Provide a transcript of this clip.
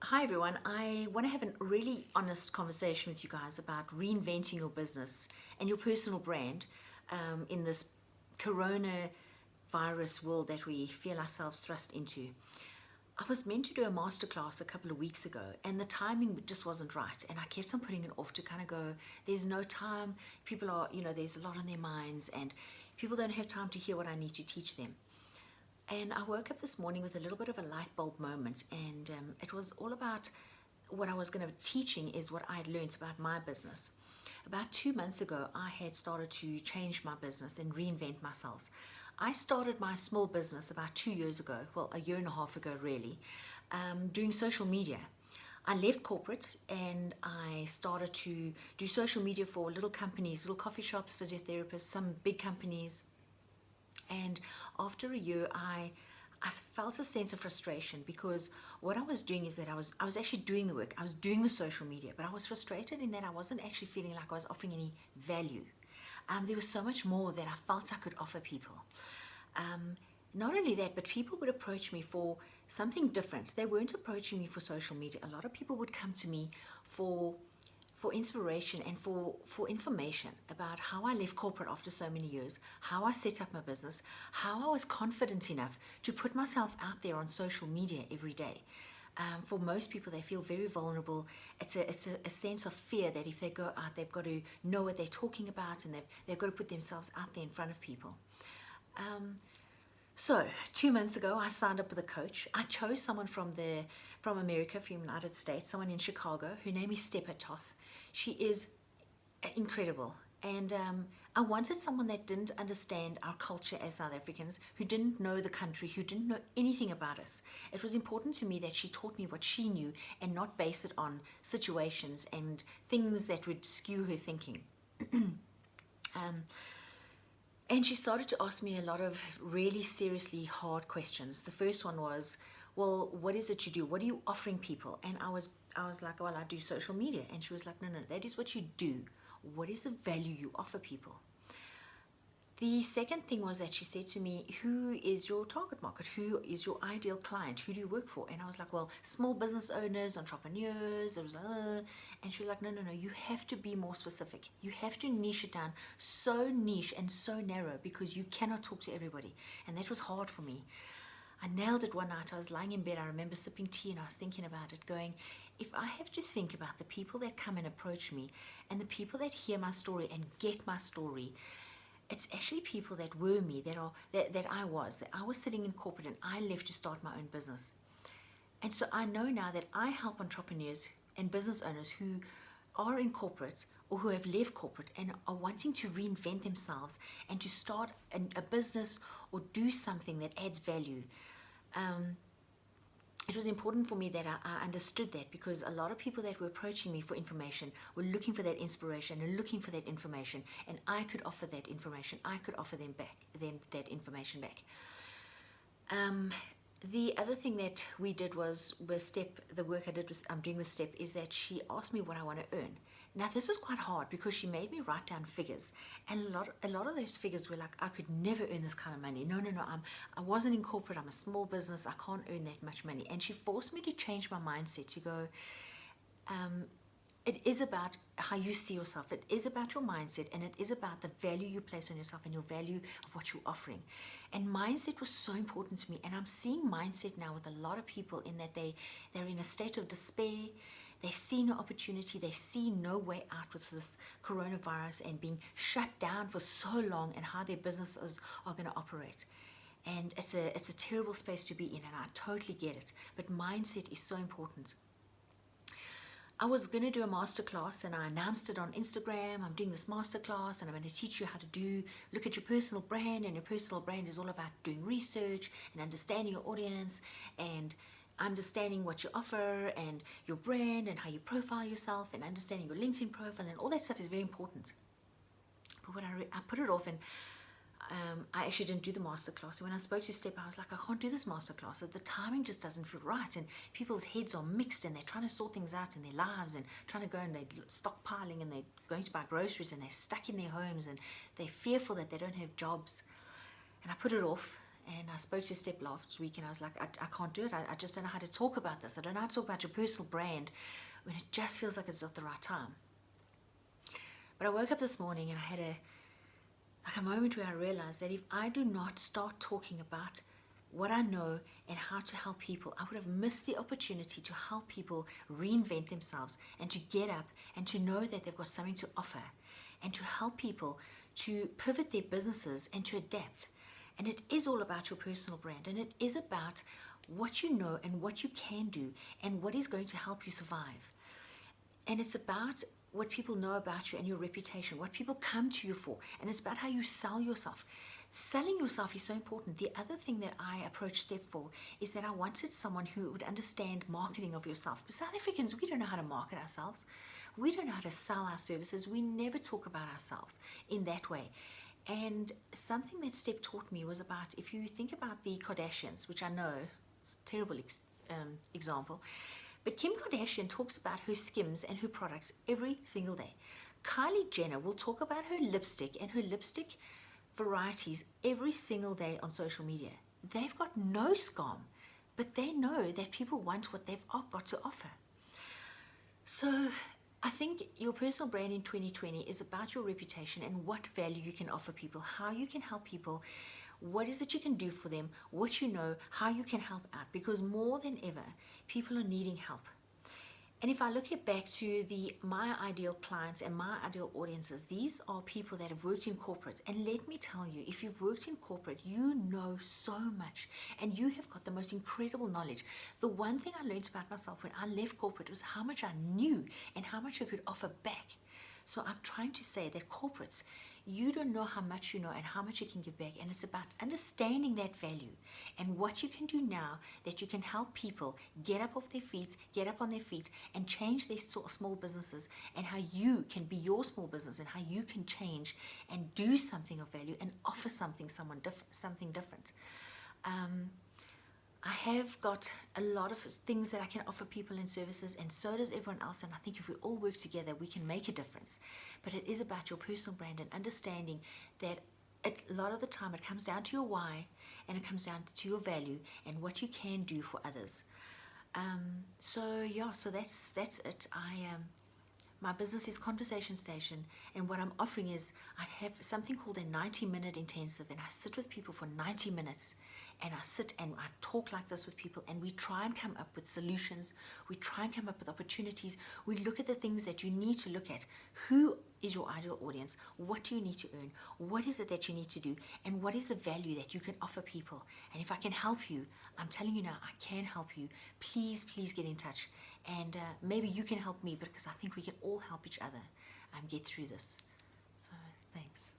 Hi everyone, I want to have a really honest conversation with you guys about reinventing your business and your personal brand in this coronavirus world that we feel ourselves thrust into. I was meant to do a masterclass a couple of weeks ago and the timing just wasn't right, and I kept on putting it off to kind of go, there's no time, people are, there's a lot on their minds and people don't have time to hear what I need to teach them. And I woke up this morning with a little bit of a light bulb moment, and it was all about what I was going to be teaching is what I had learned about my business. About 2 months ago, I had started to change my business and reinvent myself. I started my small business about 2 years ago, well, a year and a half ago, really, doing social media. I left corporate and I started to do social media for little companies, little coffee shops, physiotherapists, some big companies, and after a year, I felt a sense of frustration because what I was doing is that I was actually doing the work. I was doing the social media, but I was frustrated in that I wasn't actually feeling like I was offering any value. There was so much more that I felt I could offer people. Not only that, but people would approach me for something different. They weren't approaching me for social media. A lot of people would come to me for inspiration and for information about how I left corporate after so many years, how I set up my business, how I was confident enough to put myself out there on social media every day. For most people, they feel very vulnerable. It's a sense of fear that if they go out, they've got to know what they're talking about, and they've got to put themselves out there in front of people. So 2 months ago, I signed up with a coach. I chose someone from America, from the United States, someone in Chicago. Her name is Toth. She is incredible, and I wanted someone that didn't understand our culture as South Africans, who didn't know the country, who didn't know anything about us. It was important to me that she taught me what she knew and not base it on situations and things that would skew her thinking. And she started to ask me a lot of really seriously hard questions. The first one was, well, what is it you do? What are you offering people? And I was like, well, I do social media. And she was like, no, that is what you do. What is the value you offer people? The second thing was that she said to me, who is your target market? Who is your ideal client? Who do you work for? And I was like, well, small business owners, entrepreneurs. It was, and she was like, no, you have to be more specific. You have to niche it down, so niche and so narrow, because you cannot talk to everybody. And that was hard for me. I nailed it one night. I was lying in bed. I remember sipping tea and I was thinking about it, going, if I have to think about the people that come and approach me and the people that hear my story and get my story, it's actually people that were me, that I was sitting in corporate and I left to start my own business. And so I know now that I help entrepreneurs and business owners who are in corporate or who have left corporate and are wanting to reinvent themselves and to start a business or do something that adds value. It was important for me that I understood that, because a lot of people that were approaching me for information were looking for that inspiration and looking for that information, and I could offer that information. I could offer them that information back. The other thing that we did was the work I did was I'm doing with Step, is that she asked me what I want to earn. Now this was quite hard because she made me write down figures, and a lot of those figures were like, I could never earn this kind of money. No, I wasn't in corporate. I'm a small business. I can't earn that much money. And she forced me to change my mindset to go, it is about how you see yourself. It is about your mindset, and it is about the value you place on yourself and your value of what you're offering. And mindset was so important to me. And I'm seeing mindset now with a lot of people, in that they're in a state of despair. They see no opportunity. They see no way out with this coronavirus and being shut down for so long, and how their businesses are going to operate. And it's a terrible space to be in, and I totally get it. But mindset is so important. I was going to do a masterclass, and I announced it on Instagram. I'm doing this masterclass and I'm going to teach you how to look at your personal brand. And your personal brand is all about doing research and understanding your audience and understanding what you offer and your brand and how you profile yourself and understanding your LinkedIn profile, and all that stuff is very important. But when I put it off, and I actually didn't do the masterclass. And when I spoke to Step, I was like, I can't do this masterclass. The timing just doesn't feel right. And people's heads are mixed, and they're trying to sort things out in their lives, and trying to go, and they're stockpiling, and they're going to buy groceries, and they're stuck in their homes, and they're fearful that they don't have jobs. And I put it off. And I spoke to Step last week and I was like, I can't do it. I just don't know how to talk about this. I don't know how to talk about your personal brand when it just feels like it's not the right time. But I woke up this morning and I had a moment where I realized that if I do not start talking about what I know and how to help people, I would have missed the opportunity to help people reinvent themselves and to get up and to know that they've got something to offer and to help people to pivot their businesses and to adapt. And it is all about your personal brand, and it is about what you know and what you can do and what is going to help you survive. And it's about what people know about you and your reputation, what people come to you for, and it's about how you sell yourself. Selling yourself is so important. The other thing that I approached Step for is that I wanted someone who would understand marketing of yourself. But South Africans, we don't know how to market ourselves. We don't know how to sell our services. We never talk about ourselves in that way. And something that Step taught me was about, if you think about the Kardashians, which I know is a terrible example, but Kim Kardashian talks about her skims and her products every single day. Kylie Jenner will talk about her lipstick and her lipstick varieties every single day on social media. They've got no scam, but they know that people want what they've got to offer. So I think your personal brand in 2020 is about your reputation and what value you can offer people, how you can help people, what is it you can do for them, what you know, how you can help out, because more than ever, people are needing help. And if I look back to my ideal clients and my ideal audiences, these are people that have worked in corporate. And let me tell you, if you've worked in corporate, you know so much and you have got the most incredible knowledge. The one thing I learned about myself when I left corporate was how much I knew and how much I could offer back. So I'm trying to say that corporates, you don't know how much you know and how much you can give back, and it's about understanding that value and what you can do now that you can help people get up on their feet and change their small businesses, and how you can be your small business and how you can change and do something of value and offer something different. I have got a lot of things that I can offer people in services, and so does everyone else. And I think if we all work together, we can make a difference. But it is about your personal brand and understanding that a lot of the time it comes down to your why, and it comes down to your value and what you can do for others. So that's it. My business is Conversation Station, and what I'm offering is I have something called a 90-minute intensive, and I sit with people for 90 minutes, and I sit and I talk like this with people, and we try and come up with solutions. We try and come up with opportunities. We look at the things that you need to look at. Who is your ideal audience? What do you need to earn? What is it that you need to do? And what is the value that you can offer people? And if I can help you, I'm telling you now, I can help you. Please get in touch. And maybe you can help me, because I think we can all help each other get through this. So thanks.